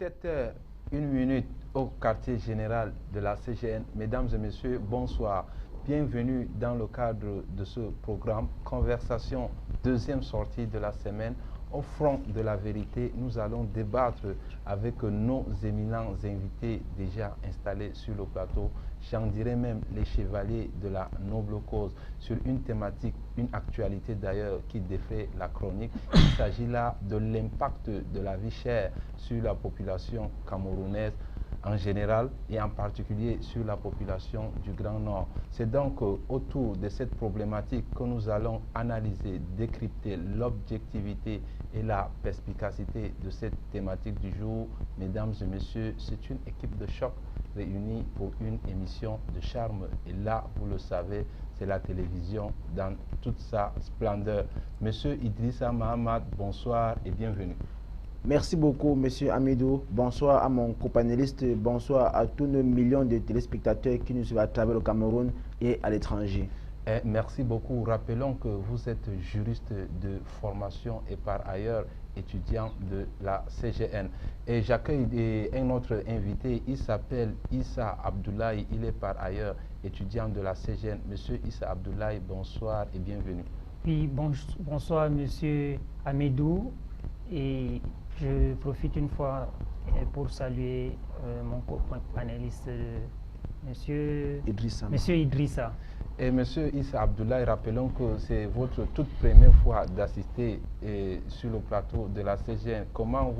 17h, 1 minute au quartier général de la CGN. Mesdames et messieurs, bonsoir. Bienvenue dans le cadre de ce programme Conversation, deuxième sortie de la semaine. Au front de la vérité, nous allons débattre avec nos éminents invités déjà installés sur le plateau. J'en dirais même les chevaliers de la noble cause sur une thématique, une actualité d'ailleurs qui défait la chronique. Il s'agit là de l'impact de la vie chère sur la population camerounaise en général et en particulier sur la population du Grand Nord. C'est donc autour de cette problématique que nous allons analyser, décrypter l'objectivité et la perspicacité de cette thématique du jour. Mesdames et messieurs, c'est une équipe de choc réunie pour une émission de charme. Et là, vous le savez, c'est la télévision dans toute sa splendeur. Monsieur Idrissa Mahamad, bonsoir et bienvenue. Merci beaucoup, Monsieur Amidou. Bonsoir à mon copanéliste. Bonsoir à tous nos millions de téléspectateurs qui nous suivent à travers le Cameroun et à l'étranger. Merci beaucoup. Rappelons que vous êtes juriste de formation et par ailleurs étudiant de la CGN. Et j'accueille un autre invité. Il s'appelle Issa Abdoulaye. Il est par ailleurs étudiant de la CGN. Monsieur Issa Abdoulaye, bonsoir et bienvenue. Oui, bonsoir, Monsieur Amidou. Et je profite une fois pour saluer mon panéliste, Monsieur Idrissa. Et Monsieur Issa Abdoulaye, rappelons que c'est votre toute première fois d'assister sur le plateau de la CGN. Comment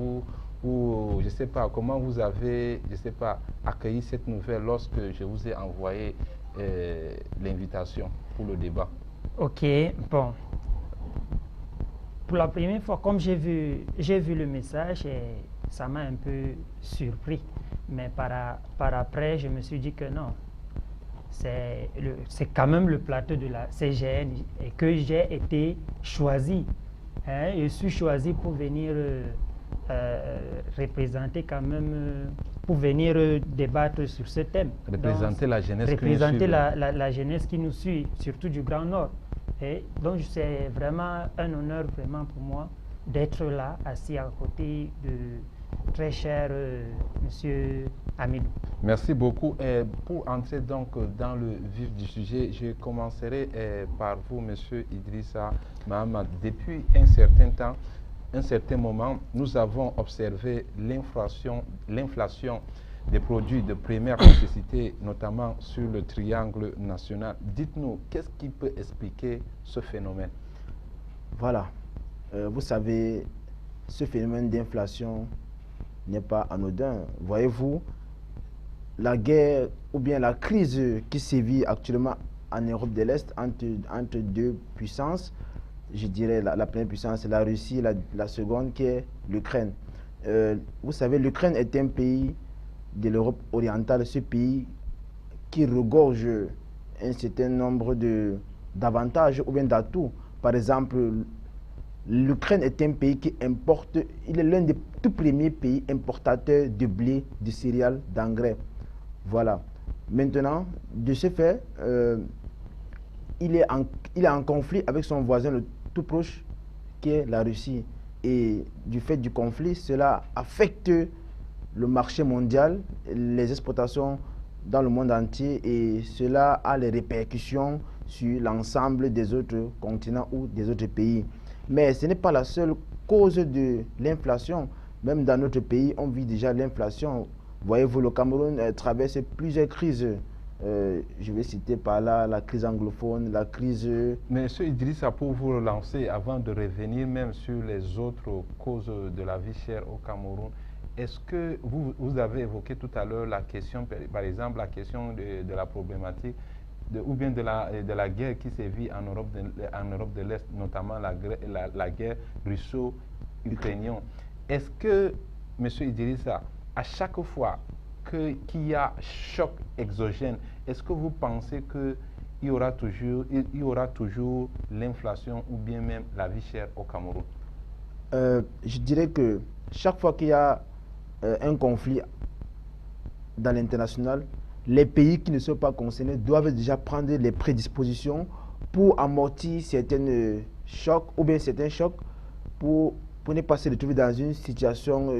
comment vous avez, accueilli cette nouvelle lorsque je vous ai envoyé l'invitation pour le débat? Ok, bon. Pour la première fois, comme j'ai vu le message, ça m'a un peu surpris. Mais par après, je me suis dit que non, c'est quand même le plateau de la CGN et que j'ai été choisi. Je suis choisi pour venir représenter quand même, pour venir débattre sur ce thème. Représenter la jeunesse représenter la jeunesse qui nous suit, surtout du Grand Nord. Et donc c'est vraiment un honneur vraiment pour moi d'être là, assis à côté de très cher Monsieur Amidou. Merci beaucoup. Et pour entrer donc dans le vif du sujet, je commencerai par vous, Monsieur Idrissa Mahamad. Depuis un certain temps, un certain moment, nous avons observé l'inflation des produits de première nécessité, notamment sur le triangle national. Dites-nous, qu'est-ce qui peut expliquer ce phénomène? Voilà. Vous savez, ce phénomène d'inflation n'est pas anodin. Voyez-vous, la guerre ou bien la crise qui sévit actuellement en Europe de l'Est entre deux puissances, je dirais la première puissance, c'est la Russie, la seconde qui est l'Ukraine. Vous savez, l'Ukraine est un pays de l'Europe orientale, ce pays qui regorge un certain nombre d'avantages ou bien d'atouts. Par exemple, l'Ukraine est un pays qui importe, il est l'un des tout premiers pays importateurs de blé, de céréales, d'engrais. Voilà. Maintenant, de ce fait, il est en conflit avec son voisin le tout proche, qui est la Russie. Et du fait du conflit, cela affecte le marché mondial, les exportations dans le monde entier, et cela a les répercussions sur l'ensemble des autres continents ou des autres pays. Mais ce n'est pas la seule cause de l'inflation. Même dans notre pays, on vit déjà l'inflation. Voyez-vous, le Cameroun traverse plusieurs crises. Je vais citer par là la crise anglophone, la crise... Monsieur Idrissa, pour vous relancer, avant de revenir même sur les autres causes de la vie chère au Cameroun, est-ce que vous avez évoqué tout à l'heure la question, par exemple, la question de la problématique ou bien de la guerre qui sévit en Europe de l'Est, notamment la guerre russo-ukrainienne. Est-ce que, M. Idrissa, à chaque fois qu'il y a choc exogène, est-ce que vous pensez qu'il y aura toujours l'inflation ou bien même la vie chère au Cameroun? Je dirais que chaque fois qu'il y a un conflit dans l'international, les pays qui ne sont pas concernés doivent déjà prendre les prédispositions pour amortir certains chocs ou bien certains chocs pour ne pas se retrouver dans une situation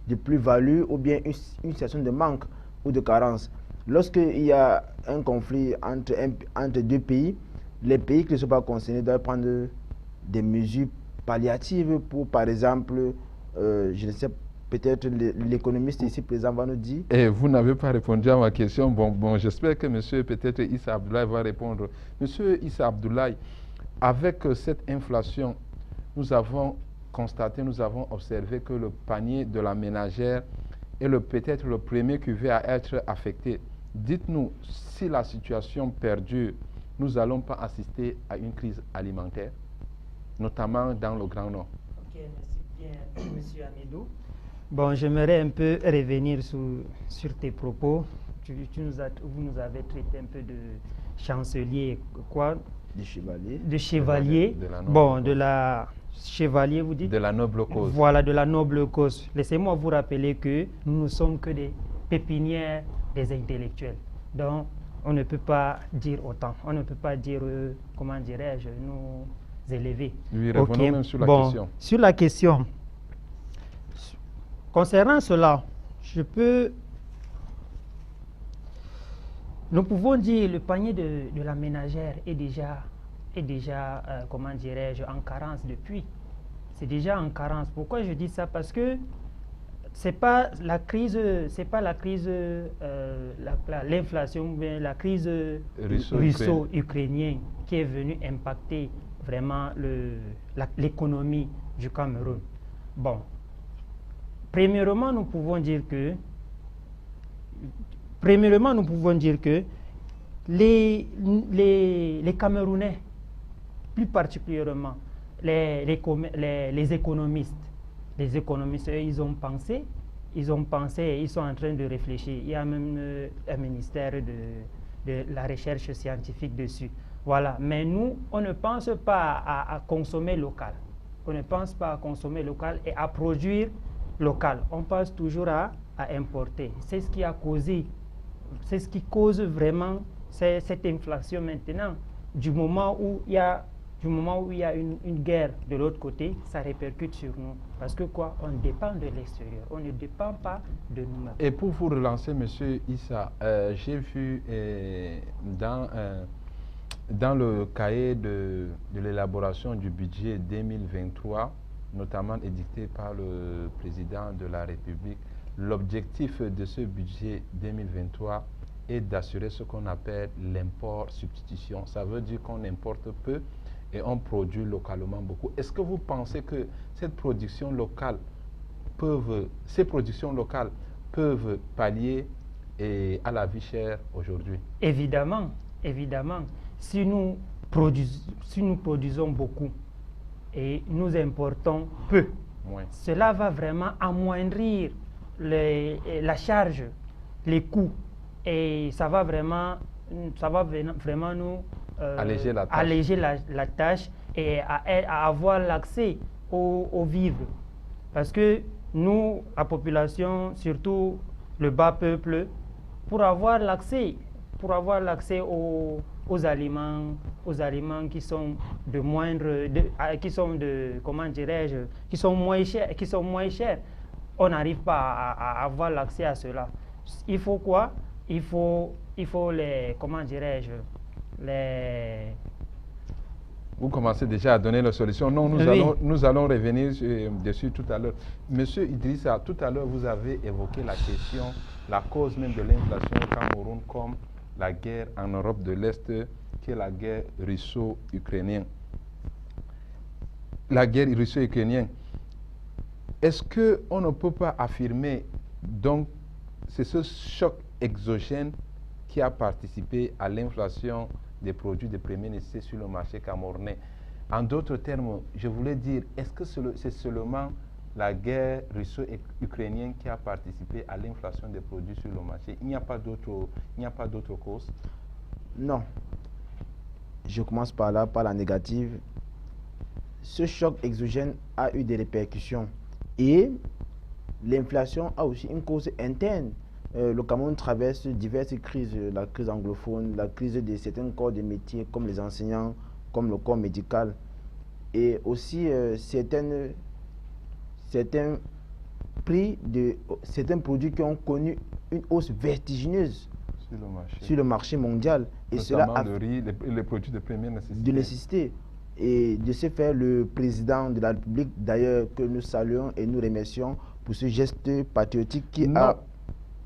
de plus-value ou bien une situation de manque ou de carence. Lorsqu'il y a un conflit entre deux pays, les pays qui ne sont pas concernés doivent prendre des mesures palliatives pour, par exemple, je ne sais, peut-être l'économiste ici présent va nous dire. Et vous n'avez pas répondu à ma question. Bon, j'espère que monsieur, peut-être Issa Abdoulaye va répondre. Monsieur Issa Abdoulaye, avec cette inflation, nous avons constaté, nous avons observé que le panier de la ménagère est peut-être le premier qui va être affecté. Dites-nous, si la situation perdure, nous n'allons pas assister à une crise alimentaire, notamment dans le Grand Nord. Ok, merci bien, monsieur Amidou. Bon, j'aimerais un peu revenir sur tes propos. Vous nous avez traité un peu de chancelier, quoi? De chevalier. De chevalier. De la chevalier, vous dites? De la noble cause. Voilà, de la noble cause. Laissez-moi vous rappeler que nous ne sommes que des pépinières des intellectuels. Donc, on ne peut pas dire autant. On ne peut pas dire, comment dirais-je, nous élever. Oui, revenons même sur la question. Sur la question. Concernant cela, nous pouvons dire le panier de la ménagère est déjà comment dirais-je, en carence depuis. C'est déjà en carence. Pourquoi je dis ça? Parce que l'inflation, mais la crise russo-ukrainienne qui est venue impacter vraiment l'économie du Cameroun. Bon, premièrement, nous pouvons dire que les Camerounais, plus particulièrement les économistes, eux, ils ont pensé, ils sont en train de réfléchir. Il y a même un ministère de la recherche scientifique dessus. Voilà. Mais nous, on ne pense pas à consommer local. On ne pense pas à consommer local et à produire local. On pense toujours à importer. C'est ce qui a causé, c'est ce qui cause vraiment cette inflation maintenant. Du moment où il y a une guerre de l'autre côté, ça répercute sur nous. Parce que quoi? On dépend de l'extérieur. On ne dépend pas de nous-mêmes. Et pour vous relancer, monsieur Issa, j'ai vu dans le cahier de l'élaboration du budget 2023, notamment édicté par le président de la République, l'objectif de ce budget 2023 est d'assurer ce qu'on appelle l'import-substitution. Ça veut dire qu'on importe peu et on produit localement beaucoup. Est-ce que vous pensez que ces productions locales peuvent pallier à la vie chère aujourd'hui? Évidemment, évidemment. Si nous produisons beaucoup et nous importons peu, cela va vraiment amoindrir la charge, les coûts, et ça va vraiment nous alléger la tâche et à avoir l'accès aux vivres. Parce que nous, la population, surtout le bas peuple, pour avoir l'accès aux aliments qui sont de moindre, comment dirais-je, qui sont moins chers, on n'arrive pas à avoir l'accès à cela. Il faut quoi? Il faut comment dirais-je, Vous commencez déjà à donner la solution. Non, nous allons revenir dessus tout à l'heure. Monsieur Idrissa, tout à l'heure, vous avez évoqué la question, la cause même de l'inflation au Cameroun comme la guerre en Europe de l'Est, qui est la guerre russo-ukrainienne. La guerre russo-ukrainienne. Est-ce qu'on ne peut pas affirmer, donc, c'est ce choc exogène qui a participé à l'inflation des produits de première nécessité sur le marché camerounais? En d'autres termes, je voulais dire, est-ce que c'est seulement la guerre russo-ukrainienne qui a participé à l'inflation des produits sur le marché? Il n'y a pas d'autre cause? Non. Je commence par là, par la négative. Ce choc exogène a eu des répercussions. Et l'inflation a aussi une cause interne. Le Cameroun traverse diverses crises, la crise anglophone, la crise de certains corps de métier comme les enseignants, comme le corps médical, et aussi certains prix de certains produits qui ont connu une hausse vertigineuse sur le marché mondial. Et notamment cela le riz, les produits de première nécessité. De nécessité. Et de ce fait, le président de la République, d'ailleurs, que nous saluons et nous remercions pour ce geste patriotique qui a...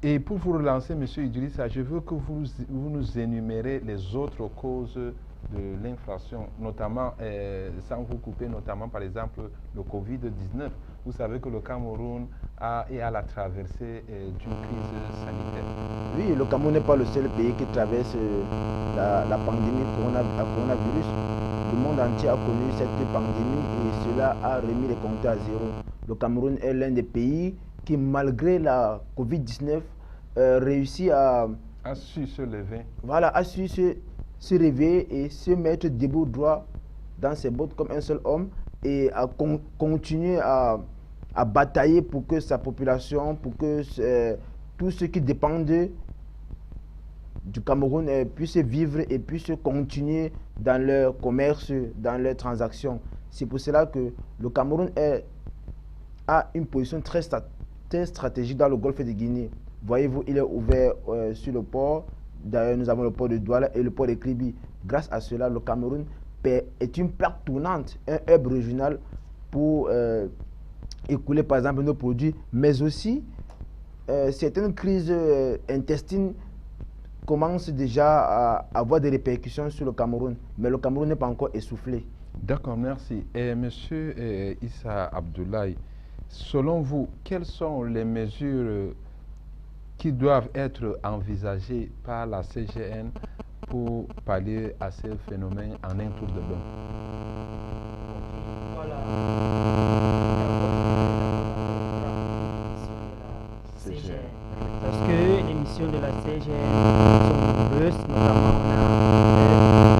Et pour vous relancer, M. Idrissa, je veux que vous nous énumérez les autres causes de l'inflation, notamment, sans vous couper, notamment par exemple le Covid-19. Vous savez que le Cameroun est à la traversée d'une crise sanitaire. Oui, le Cameroun n'est pas le seul pays qui traverse la pandémie coronavirus. Le monde entier a connu cette pandémie et cela a remis les compteurs à zéro. Le Cameroun est l'un des pays qui, malgré la Covid-19, réussit à su se lever. Voilà, a su se réveiller et se mettre debout droit dans ses bottes comme un seul homme et à continuer à batailler pour que sa population, pour que tous ceux qui dépendent du Cameroun puissent vivre et puissent continuer dans leur commerce, dans leurs transactions. C'est pour cela que le Cameroun a une position très stratégique dans le golfe de Guinée. Voyez-vous, il est ouvert sur le port. D'ailleurs, nous avons le port de Douala et le port de Kribi. Grâce à cela, le Cameroun est une plaque tournante, un hub régional pour écouler par exemple nos produits, mais aussi certaines crises intestines commencent déjà à avoir des répercussions sur le Cameroun, mais le Cameroun n'est pas encore essoufflé. D'accord, merci. Et Monsieur Issa Abdoulaye, selon vous, quelles sont les mesures qui doivent être envisagées par la CGN pour pallier à ce phénomène en un tour de bain? Voilà. Parce que les missions de la CGN sont nombreuses, notamment on a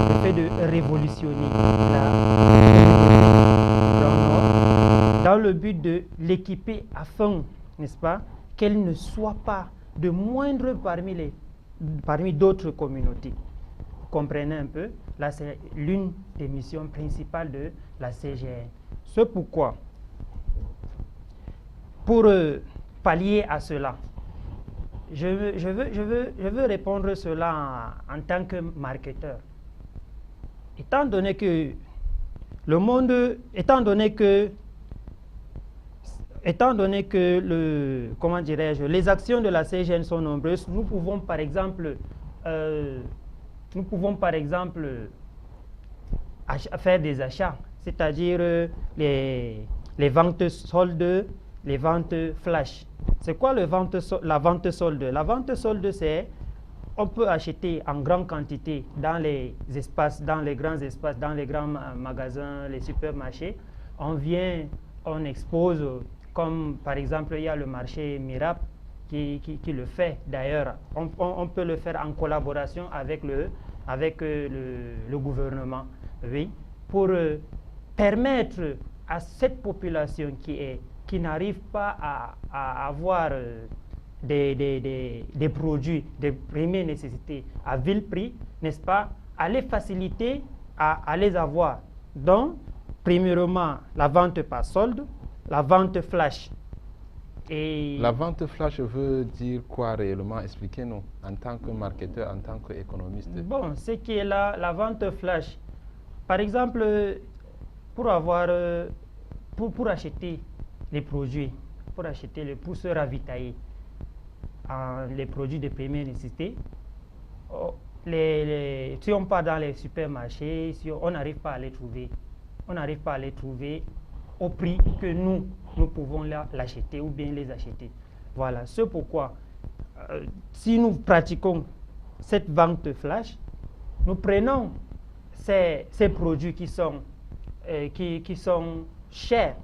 le fait de révolutionner dans le but de l'équiper afin, n'est-ce pas, qu'elle ne soit pas de moindre parmi d'autres communautés. Vous comprenez un peu? Là, c'est l'une des missions principales de la CGN. C'est pourquoi, pour pallier à cela, je veux répondre cela en tant que marketeur. Étant donné que le monde, étant donné que comment dirais-je, les actions de la CGN sont nombreuses, nous pouvons par exemple faire des achats, c'est-à-dire les ventes soldes, les ventes flash. C'est quoi la vente solde? La vente solde, c'est on peut acheter en grande quantité dans les espaces, dans les grands espaces, dans les grands magasins, les supermarchés. On vient, on expose, comme par exemple il y a le marché Mirap qui le fait. D'ailleurs, on peut le faire en collaboration avec le gouvernement, oui, pour permettre à cette population qui n'arrive pas à avoir des produits de première nécessité à vil prix, n'est-ce pas, à les faciliter à les avoir. Donc, premièrement, la vente par solde, la vente flash. Et la vente flash veut dire quoi réellement? Expliquez-nous, en tant que marketeur, en tant qu'économiste. Bon, ce qui est là, la vente flash. Par exemple, pour acheter les produits, pour se ravitailler les produits de première nécessité, si on part dans les supermarchés, si on n'arrive pas à les trouver au prix que nous pouvons l'acheter ou bien les acheter. Voilà, c'est pourquoi si nous pratiquons cette vente flash, nous prenons ces produits qui sont chers,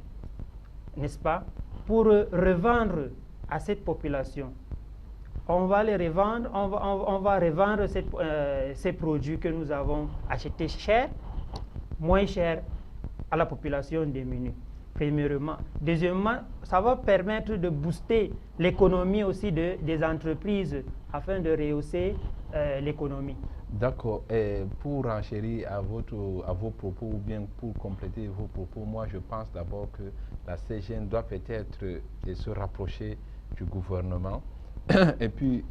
n'est-ce pas, pour revendre à cette population. On va les revendre, on va revendre ces produits que nous avons achetés chers, moins chers à la population démunie, premièrement. Deuxièmement, ça va permettre de booster l'économie aussi des entreprises afin de rehausser l'économie. D'accord. Et pour renchérir à vos propos ou bien pour compléter vos propos, moi je pense d'abord que la CGN doit peut-être se rapprocher du gouvernement. Et puis,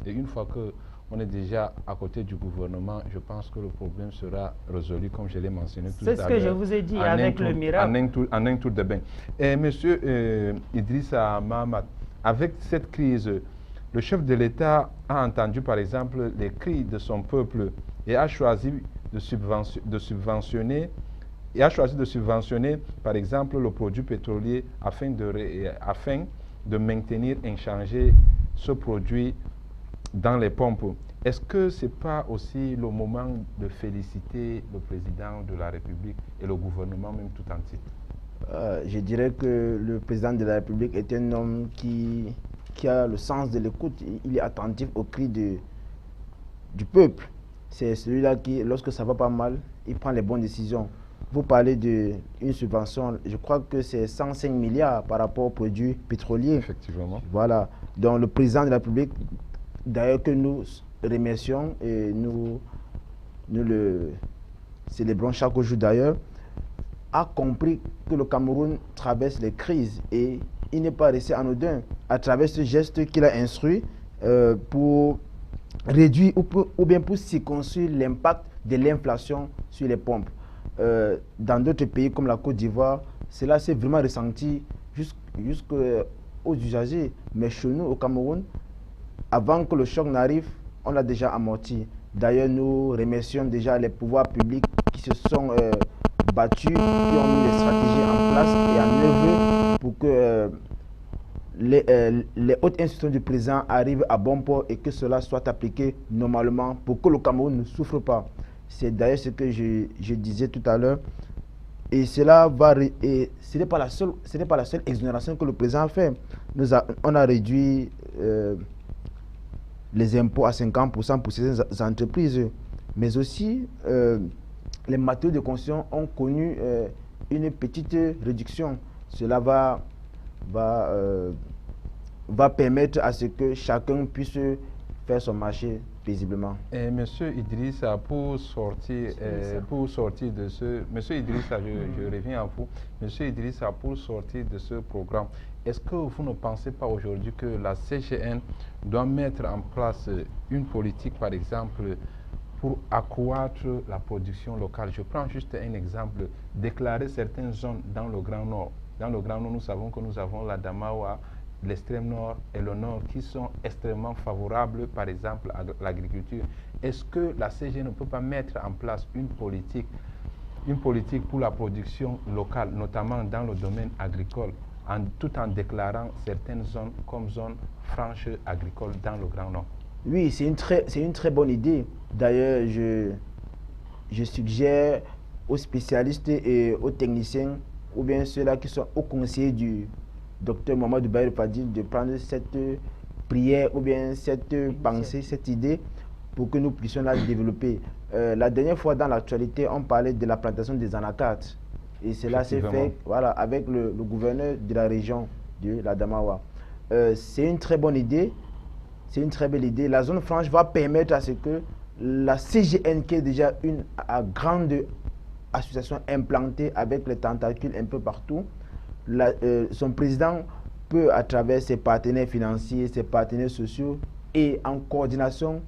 une fois qu'on est déjà à côté du gouvernement, je pense que le problème sera résolu, comme je l'ai mentionné tout à l'heure. C'est ce que je vous ai dit avec le miracle. En un tour de bain. Et monsieur Idrissa Mahamat, avec cette crise, le chef de l'État a entendu par exemple les cris de son peuple et a choisi de subventionner par exemple le produit pétrolier afin de maintenir inchangé ce produit dans les pompes. Est-ce que ce n'est pas aussi le moment de féliciter le président de la République et le gouvernement même tout entier? Je dirais que le président de la République est un homme qui a le sens de l'écoute. Il est attentif aux cris du peuple. C'est celui-là qui, lorsque ça va pas mal, il prend les bonnes décisions. Vous parlez d'une subvention, je crois que c'est 105 milliards par rapport aux produits pétroliers. Effectivement. Voilà. Donc le président de la République, d'ailleurs que nous remercions et nous le célébrons chaque jour d'ailleurs, a compris que le Cameroun traverse les crises et il n'est pas resté anodin à travers ce geste qu'il a instruit pour réduire ou bien pour circonscrire l'impact de l'inflation sur les pompes. Dans d'autres pays comme la Côte d'Ivoire, cela s'est vraiment ressenti jusqu'aux usagers. Mais chez nous, au Cameroun, avant que le choc n'arrive, on l'a déjà amorti. D'ailleurs, nous remercions déjà les pouvoirs publics qui se sont battus, qui ont mis des stratégies en place et en œuvre pour que les hautes institutions du président arrivent à bon port et que cela soit appliqué normalement pour que le Cameroun ne souffre pas. C'est d'ailleurs ce que je disais tout à l'heure. Et cela et ce n'est pas la seule exonération que le président a fait. On a réduit les impôts à 50% pour ces entreprises. Mais aussi, les matériaux de construction ont connu une petite réduction. Cela va permettre à ce que chacun puisse faire son marché paisiblement. Et Monsieur Idrissa, pour sortir de ce... Monsieur Idrissa, je reviens à vous. Monsieur Idrissa, pour sortir de ce programme, est-ce que vous ne pensez pas aujourd'hui que la CGN doit mettre en place une politique, par exemple, pour accroître la production locale? Je prends juste un exemple, déclarer certaines zones dans le Grand Nord. Dans le Grand Nord, nous savons que nous avons la Damawa, l'extrême nord et le nord qui sont extrêmement favorables, par exemple, à l'agriculture. Est-ce que la CG ne peut pas mettre en place une politique pour la production locale, notamment dans le domaine agricole, tout en déclarant certaines zones comme zones franches agricoles dans le Grand Nord? Oui, c'est une très bonne idée. D'ailleurs, je suggère aux spécialistes et aux techniciens, ou bien ceux-là qui sont aux conseillers du Dr Mamadou Baïr Fadil, de prendre cette prière ou bien cette pensée, cette idée pour que nous puissions la développer. La dernière fois dans l'actualité, on parlait de la plantation des anacards et cela s'est fait avec le gouverneur de la région de la Damawa. C'est une très bonne idée, c'est une très belle idée. La zone franche va permettre à ce que la CGN, qui est déjà une grande association implantée avec les tentacules un peu partout, son président peut, à travers ses partenaires financiers, ses partenaires sociaux et en coordination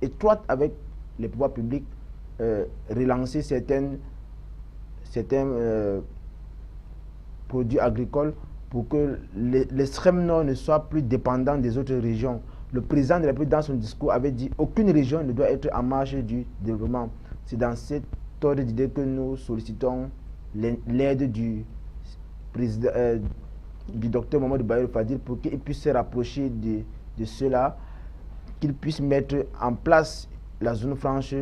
étroite avec les pouvoirs publics, relancer certains produits agricoles pour que l'extrême nord ne soit plus dépendant des autres régions. Le président de la République, dans son discours, avait dit qu'aucune région ne doit être en marge du développement. C'est dans cet ordre d'idée que nous sollicitons l'aide du docteur Mamadou Baïr Fadil pour qu'il puisse se rapprocher de cela, qu'il puisse mettre en place la zone franche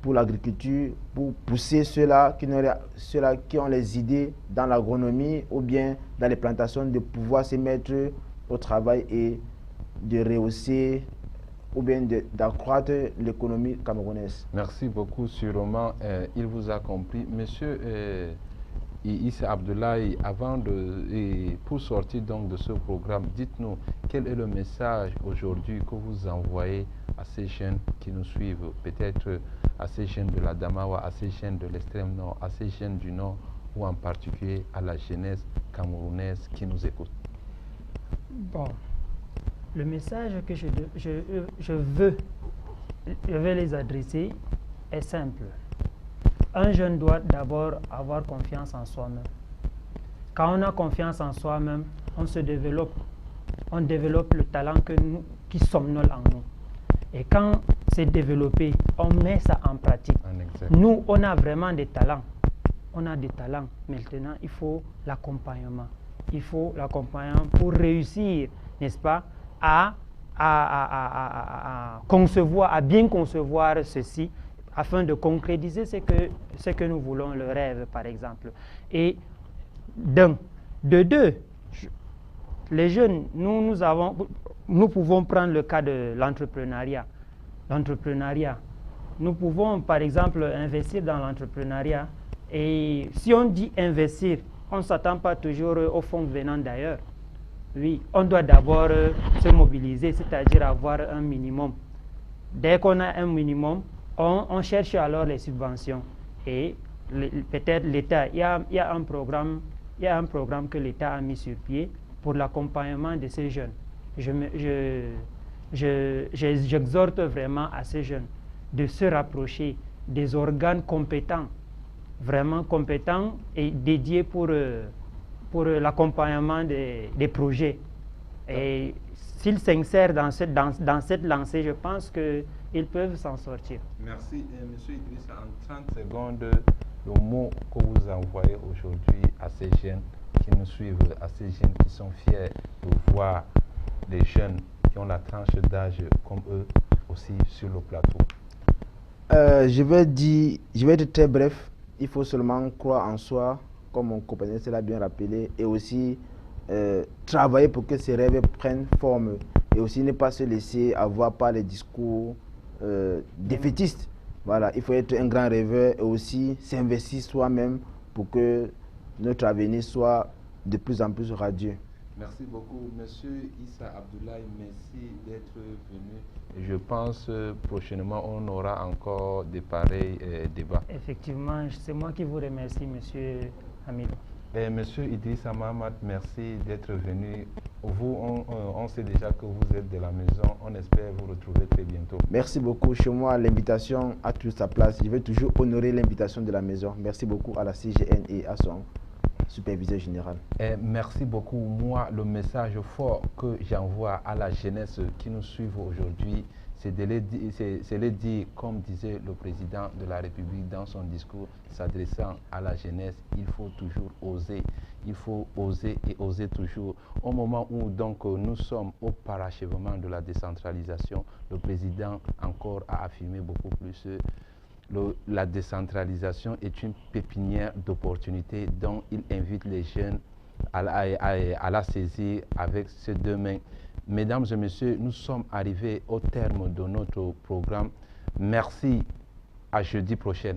pour l'agriculture, pour pousser ceux-là qui ont les idées dans l'agronomie ou bien dans les plantations de pouvoir se mettre au travail et de rehausser ou bien d'accroître l'économie camerounaise. Merci beaucoup, sûrement il vous a compris. Monsieur Issa Abdoulaye, pour sortir donc de ce programme, dites-nous quel est le message aujourd'hui que vous envoyez à ces jeunes qui nous suivent, peut-être à ces jeunes de la Damawa, à ces jeunes de l'extrême nord, à ces jeunes du nord, ou en particulier à la jeunesse camerounaise qui nous écoute? Bon, le message que je veux les adresser est simple. Un jeune doit d'abord avoir confiance en soi-même. Quand on a confiance en soi-même, on se développe. On développe le talent qui somnole en nous. Et quand c'est développé, on met ça en pratique. Nous, on a vraiment des talents. On a des talents. Maintenant, il faut l'accompagnement. Il faut l'accompagnement pour réussir, n'est-ce pas, à concevoir, à bien concevoir ceci, afin de concrétiser ce que nous voulons, le rêve, par exemple. Et de deux, les jeunes, nous pouvons prendre le cas de l'entrepreneuriat. Nous pouvons, par exemple, investir dans l'entrepreneuriat. Et si on dit investir, on ne s'attend pas toujours aux fonds venant d'ailleurs. Oui, on doit d'abord se mobiliser, c'est-à-dire avoir un minimum. Dès qu'on a un minimum, on cherche alors les subventions. Et peut-être l'État, il y a un programme que l'État a mis sur pied pour l'accompagnement de ces jeunes. J'exhorte vraiment à ces jeunes de se rapprocher des organes compétents, vraiment compétents et dédiés pour l'accompagnement des projets. Et s'ils s'insèrent dans cette lancée, je pense qu'ils peuvent s'en sortir. Merci. Monsieur Idriss, en 30 secondes, le mot que vous envoyez aujourd'hui à ces jeunes qui nous suivent, à ces jeunes qui sont fiers de voir les jeunes qui ont la tranche d'âge comme eux aussi sur le plateau. Je vais être très bref. Il faut seulement croire en soi, comme mon compagnon l'a bien rappelé, et aussi travailler pour que ces rêves prennent forme, et aussi ne pas se laisser avoir par les discours défaitistes. Voilà, il faut être un grand rêveur et aussi s'investir soi-même pour que notre avenir soit de plus en plus radieux. Merci beaucoup, Monsieur Issa Abdoulaye, merci d'être venu. Et je pense prochainement on aura encore des pareils débats. Effectivement, c'est moi qui vous remercie, Monsieur Hamidou. Monsieur Idriss Mahamat, merci d'être venu. Vous, on sait déjà que vous êtes de la maison. On espère vous retrouver très bientôt. Merci beaucoup. Chez moi, l'invitation a toujours sa place. Je vais toujours honorer l'invitation de la maison. Merci beaucoup à la CGN et à son superviseur général. Merci beaucoup. Moi, le message fort que j'envoie à la jeunesse qui nous suit aujourd'hui, c'est de le dire, comme disait le président de la République dans son discours s'adressant à la jeunesse, il faut toujours oser. Il faut oser et oser toujours. Au moment où donc nous sommes au parachèvement de la décentralisation, le président encore a affirmé beaucoup plus la décentralisation est une pépinière d'opportunités dont il invite les jeunes à la saisir avec ses deux mains. Mesdames et messieurs, nous sommes arrivés au terme de notre programme. Merci, à jeudi prochain.